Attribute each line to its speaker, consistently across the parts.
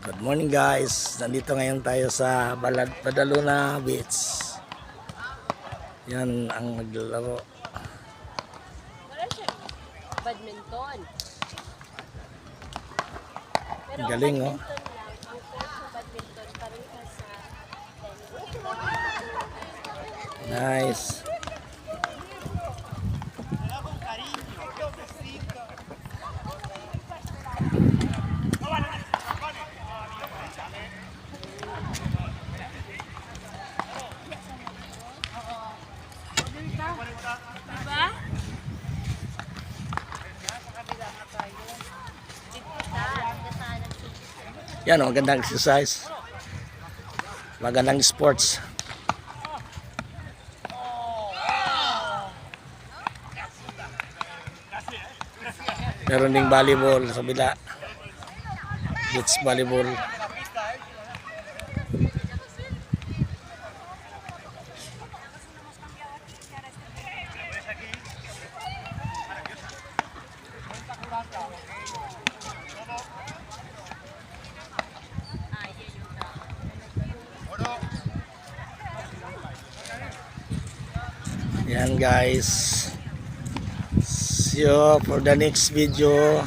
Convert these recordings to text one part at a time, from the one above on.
Speaker 1: Good morning guys, nandito ngayon tayo sa Badalona Beach. Yan ang naglalaro.
Speaker 2: Wala siya badminton. Pero
Speaker 1: Galing,
Speaker 2: ang
Speaker 1: oh.
Speaker 2: badminton lang, ang court sa badminton parang sa tennis.
Speaker 1: Nice.
Speaker 2: Diba?
Speaker 1: Yan oh, magandang exercise. Magandang sports. Meron ding volleyball sa bila. Beach volleyball. Yan guys. See you for the next video.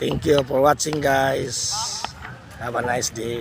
Speaker 1: Thank you for watching guys. Have a nice day.